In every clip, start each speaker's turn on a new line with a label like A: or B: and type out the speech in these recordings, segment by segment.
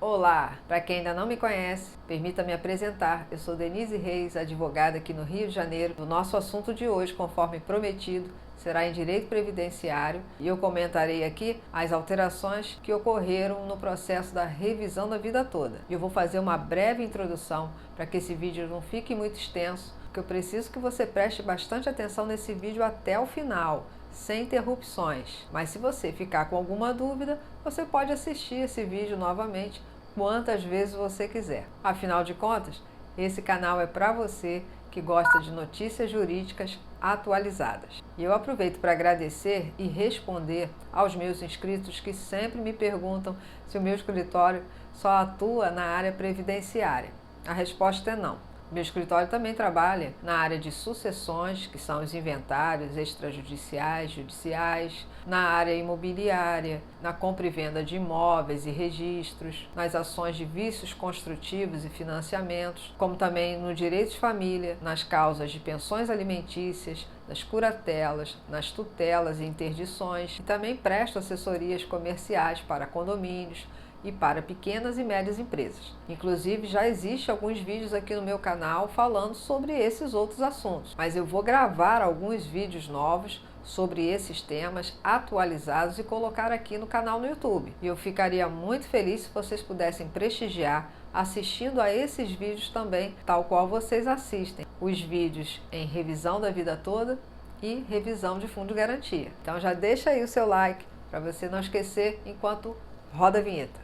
A: Olá! Para quem ainda não me conhece, permita-me apresentar. Eu sou Denise Reis, advogada aqui no Rio de Janeiro. O nosso assunto de hoje, conforme prometido, será em direito previdenciário e eu comentarei aqui as alterações que ocorreram no processo da revisão da vida toda. Eu vou fazer uma breve introdução para que esse vídeo não fique muito extenso, porque eu preciso que você preste bastante atenção nesse vídeo até o final, sem interrupções. Mas se você ficar com alguma dúvida, você pode assistir esse vídeo novamente quantas vezes você quiser. Afinal de contas, esse canal é para você que gosta de notícias jurídicas atualizadas. E eu aproveito para agradecer e responder aos meus inscritos que sempre me perguntam se o meu escritório só atua na área previdenciária. A resposta é não. Meu escritório também trabalha na área de sucessões, que são os inventários extrajudiciais, judiciais, na área imobiliária, na compra e venda de imóveis e registros, nas ações de vícios construtivos e financiamentos, como também no direito de família, nas causas de pensões alimentícias, nas curatelas, nas tutelas e interdições, e também presto assessorias comerciais para condomínios e para pequenas e médias empresas. Inclusive, já existe alguns vídeos aqui no meu canal falando sobre esses outros assuntos, mas eu vou gravar alguns vídeos novos sobre esses temas atualizados e colocar aqui no canal no YouTube. E eu ficaria muito feliz se vocês pudessem prestigiar assistindo a esses vídeos também, tal qual vocês assistem os vídeos em revisão da vida toda e revisão de fundo de garantia. Então já deixa aí o seu like para você não esquecer enquanto roda a vinheta.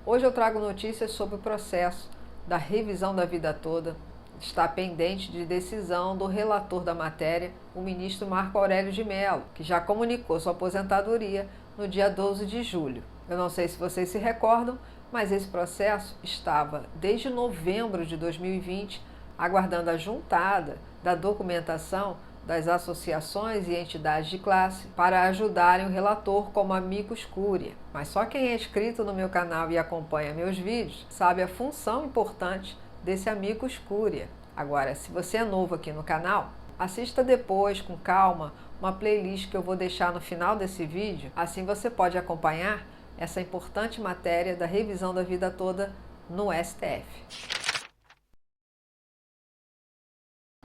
A: Hoje eu trago notícias sobre o processo da revisão da vida toda. Está pendente de decisão do relator da matéria, o ministro Marco Aurélio de Mello, que já comunicou sua aposentadoria no dia 12 de julho. Eu não sei se vocês se recordam, mas esse processo estava desde novembro de 2020 aguardando a juntada da documentação das associações e entidades de classe para ajudarem o relator como amicus curiae. Mas só quem é inscrito no meu canal e acompanha meus vídeos sabe a função importante desse amicus curiae. Agora, se você é novo aqui no canal, assista depois, com calma, uma playlist que eu vou deixar no final desse vídeo, assim você pode acompanhar essa importante matéria da revisão da vida toda no STF.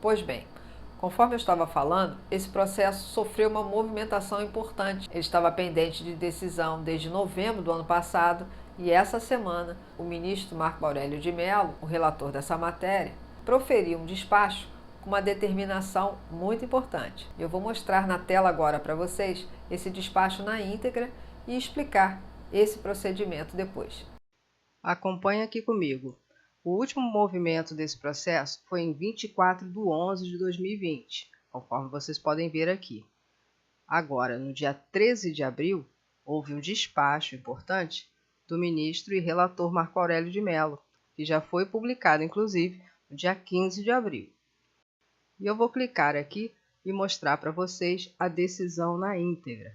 A: Pois bem, conforme eu estava falando, esse processo sofreu uma movimentação importante. Ele estava pendente de decisão desde novembro do ano passado e essa semana o ministro Marco Aurélio de Mello, o relator dessa matéria, proferiu um despacho com uma determinação muito importante. Eu vou mostrar na tela agora para vocês esse despacho na íntegra e explicar esse procedimento depois.
B: Acompanhe aqui comigo. O último movimento desse processo foi em 24/11/2020, conforme vocês podem ver aqui. Agora, no dia 13 de abril, houve um despacho importante do ministro e relator Marco Aurélio de Mello, que já foi publicado, inclusive, no dia 15 de abril. E eu vou clicar aqui e mostrar para vocês a decisão na íntegra.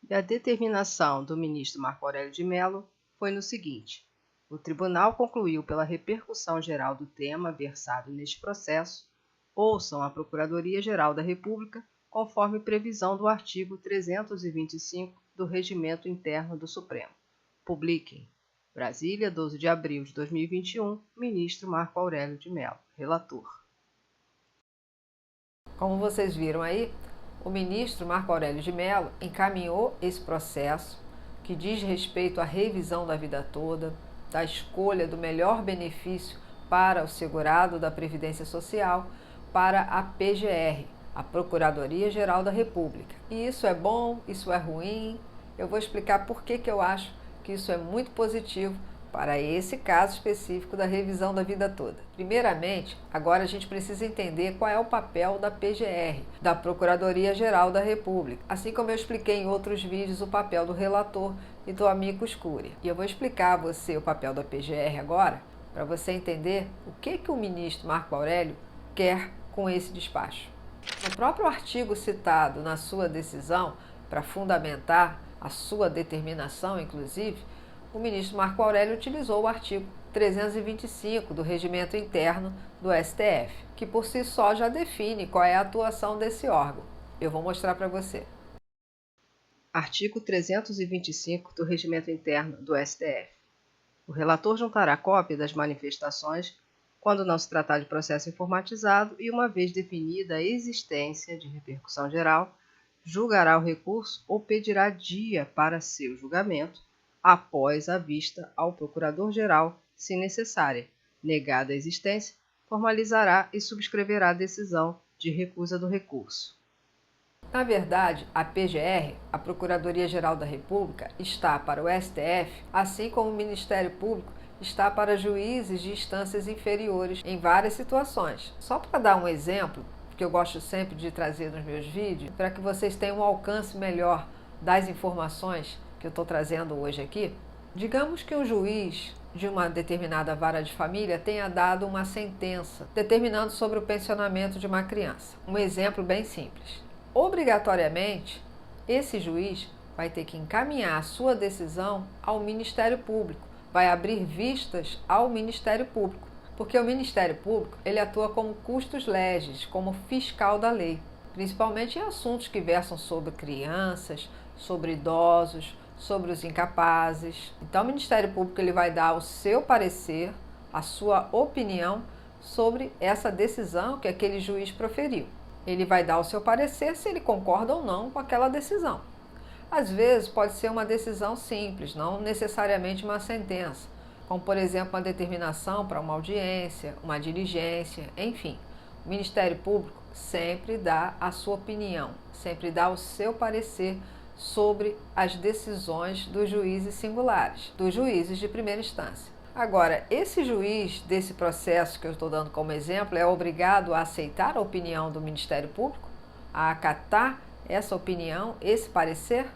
B: E a determinação do ministro Marco Aurélio de Mello foi no seguinte: o tribunal concluiu pela repercussão geral do tema versado neste processo, ouçam a Procuradoria-Geral da República, conforme previsão do artigo 325 do Regimento Interno do Supremo. Publiquem. Brasília, 12 de abril de 2021, ministro Marco Aurélio de Mello, relator.
A: Como vocês viram aí, o ministro Marco Aurélio de Mello encaminhou esse processo que diz respeito à revisão da vida toda, da escolha do melhor benefício para o segurado da Previdência Social, para a PGR, a Procuradoria-Geral da República. E isso é bom, isso é ruim? Eu vou explicar por que eu acho que isso é muito positivo para esse caso específico da revisão da vida toda. Primeiramente, agora a gente precisa entender qual é o papel da PGR, da Procuradoria-Geral da República, assim como eu expliquei em outros vídeos o papel do relator e do amicus curiae. E eu vou explicar a você o papel da PGR agora, para você entender o que o ministro Marco Aurélio quer com esse despacho. No próprio artigo citado na sua decisão, para fundamentar a sua determinação, inclusive, o ministro Marco Aurélio utilizou o artigo 325 do Regimento Interno do STF, que por si só já define qual é a atuação desse órgão. Eu vou mostrar para você.
B: Artigo 325 do Regimento Interno do STF. O relator juntará cópia das manifestações quando não se tratar de processo informatizado e, uma vez definida a existência de repercussão geral, julgará o recurso ou pedirá dia para seu julgamento, após a vista ao Procurador-Geral, se necessária. Negada a existência, formalizará e subscreverá a decisão de recusa do recurso.
A: Na verdade, a PGR, a Procuradoria-Geral da República, está para o STF, assim como o Ministério Público está para juízes de instâncias inferiores em várias situações. Só para dar um exemplo, que eu gosto sempre de trazer nos meus vídeos, para que vocês tenham um alcance melhor das informações que eu estou trazendo hoje aqui. Digamos que um juiz de uma determinada vara de família tenha dado uma sentença determinando sobre o pensionamento de uma criança. Um exemplo bem simples. Obrigatoriamente, esse juiz vai ter que encaminhar a sua decisão ao Ministério Público, vai abrir vistas ao Ministério Público, porque o Ministério Público ele atua como custos legis, como fiscal da lei, principalmente em assuntos que versam sobre crianças, sobre idosos, sobre os incapazes. Então, o Ministério Público ele vai dar o seu parecer, a sua opinião sobre essa decisão que aquele juiz proferiu. Ele vai dar o seu parecer se ele concorda ou não com aquela decisão. Às vezes pode ser uma decisão simples, não necessariamente uma sentença, como por exemplo uma determinação para uma audiência, uma diligência, enfim. O Ministério Público sempre dá a sua opinião, sempre dá o seu parecer sobre as decisões dos juízes singulares, dos juízes de primeira instância. Agora, esse juiz desse processo que eu estou dando como exemplo é obrigado a aceitar a opinião do Ministério Público, a acatar essa opinião, esse parecer?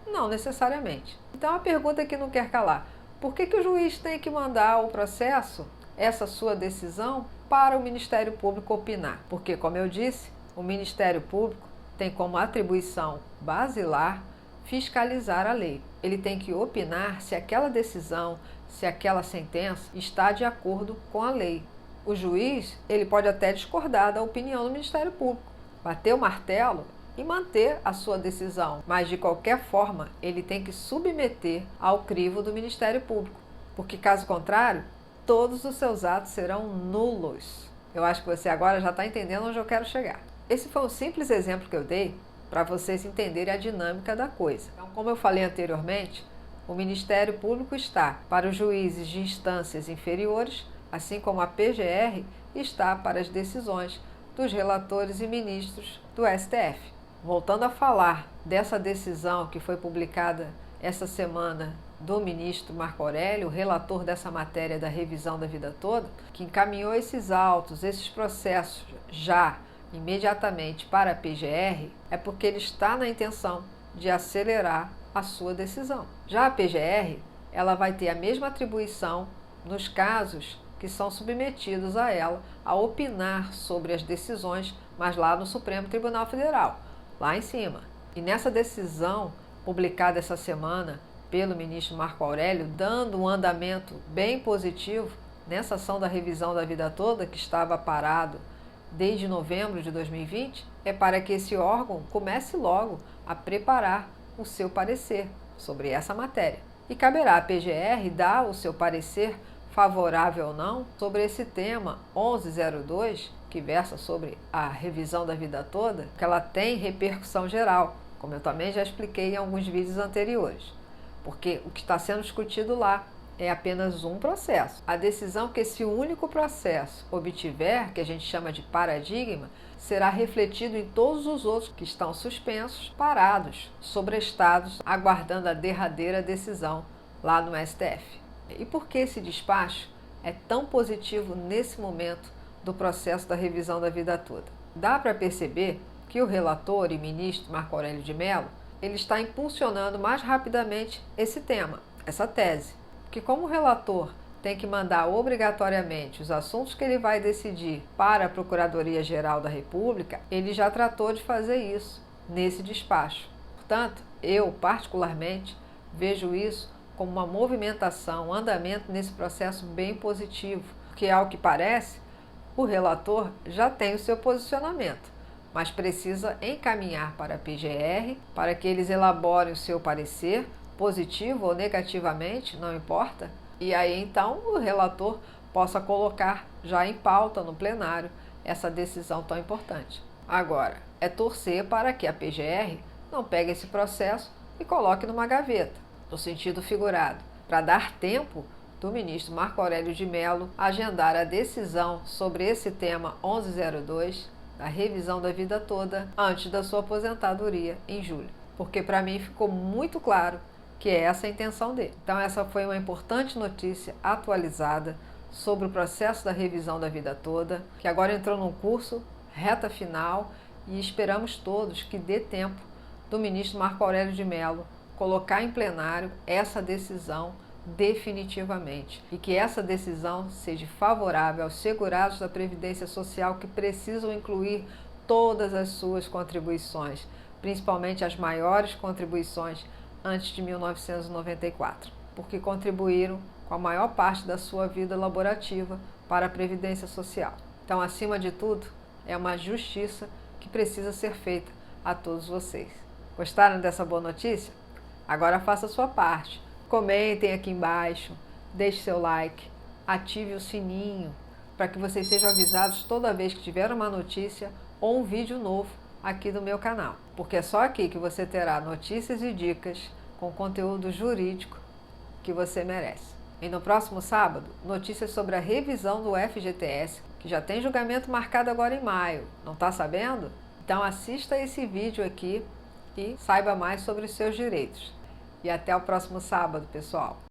A: Não necessariamente. Então a pergunta que não quer calar: por que o juiz tem que mandar o processo, essa sua decisão, para o Ministério Público opinar? Porque, como eu disse, o Ministério Público tem como atribuição basilar fiscalizar a lei. Ele tem que opinar se aquela decisão, se aquela sentença está de acordo com a lei. O juiz, ele pode até discordar da opinião do Ministério Público, bater o martelo e manter a sua decisão, mas de qualquer forma ele tem que submeter ao crivo do Ministério Público, porque caso contrário, todos os seus atos serão nulos. Eu acho que você agora já está entendendo onde eu quero chegar. Esse foi um simples exemplo que eu dei para vocês entenderem a dinâmica da coisa. Então, como eu falei anteriormente, o Ministério Público está para os juízes de instâncias inferiores, assim como a PGR está para as decisões dos relatores e ministros do STF. Voltando a falar dessa decisão que foi publicada essa semana do ministro Marco Aurélio, relator dessa matéria da revisão da vida toda, que encaminhou esses autos, esses processos já imediatamente para a PGR, é porque ele está na intenção de acelerar a sua decisão. Já a PGR, ela vai ter a mesma atribuição nos casos que são submetidos a ela a opinar sobre as decisões, mas lá no Supremo Tribunal Federal, lá em cima. E nessa decisão publicada essa semana pelo ministro Marco Aurélio, dando um andamento bem positivo nessa ação da revisão da vida toda, que estava parado desde novembro de 2020, é para que esse órgão comece logo a preparar o seu parecer sobre essa matéria. E caberá à PGR dar o seu parecer, favorável ou não, sobre esse tema 1102, que versa sobre a revisão da vida toda, que ela tem repercussão geral, como eu também já expliquei em alguns vídeos anteriores. Porque o que está sendo discutido lá é apenas um processo. A decisão que esse único processo obtiver, que a gente chama de paradigma, será refletido em todos os outros que estão suspensos, parados, sobrestados, aguardando a derradeira decisão lá no STF. E por que esse despacho é tão positivo nesse momento do processo da revisão da vida toda? Dá para perceber que o relator e ministro Marco Aurélio de Mello, ele está impulsionando mais rapidamente esse tema, essa tese. Que como o relator tem que mandar obrigatoriamente os assuntos que ele vai decidir para a Procuradoria-Geral da República, ele já tratou de fazer isso nesse despacho. Portanto, eu particularmente vejo isso como uma movimentação, um andamento nesse processo bem positivo, porque ao que parece, o relator já tem o seu posicionamento, mas precisa encaminhar para a PGR para que eles elaborem o seu parecer, positivo ou negativamente, não importa, e aí então o relator possa colocar já em pauta no plenário essa decisão tão importante. Agora, é torcer para que a PGR não pegue esse processo e coloque numa gaveta, no sentido figurado, para dar tempo do ministro Marco Aurélio de Mello agendar a decisão sobre esse tema 1102, da revisão da vida toda, antes da sua aposentadoria em julho. Porque para mim ficou muito claro que é essa a intenção dele. Então essa foi uma importante notícia atualizada sobre o processo da revisão da vida toda, que agora entrou num curso, reta final, e esperamos todos que dê tempo do ministro Marco Aurélio de Mello colocar em plenário essa decisão definitivamente e que essa decisão seja favorável aos segurados da Previdência Social que precisam incluir todas as suas contribuições, principalmente as maiores contribuições antes de 1994, porque contribuíram com a maior parte da sua vida laborativa para a Previdência Social. Então, acima de tudo, é uma justiça que precisa ser feita a todos vocês. Gostaram dessa boa notícia? Agora faça a sua parte. Comentem aqui embaixo, deixe seu like, ative o sininho para que vocês sejam avisados toda vez que tiver uma notícia ou um vídeo novo aqui do meu canal. Porque é só aqui que você terá notícias e dicas com conteúdo jurídico que você merece. E no próximo sábado, notícias sobre a revisão do FGTS, que já tem julgamento marcado agora em maio. Não está sabendo? Então assista esse vídeo aqui e saiba mais sobre os seus direitos. E até o próximo sábado, pessoal!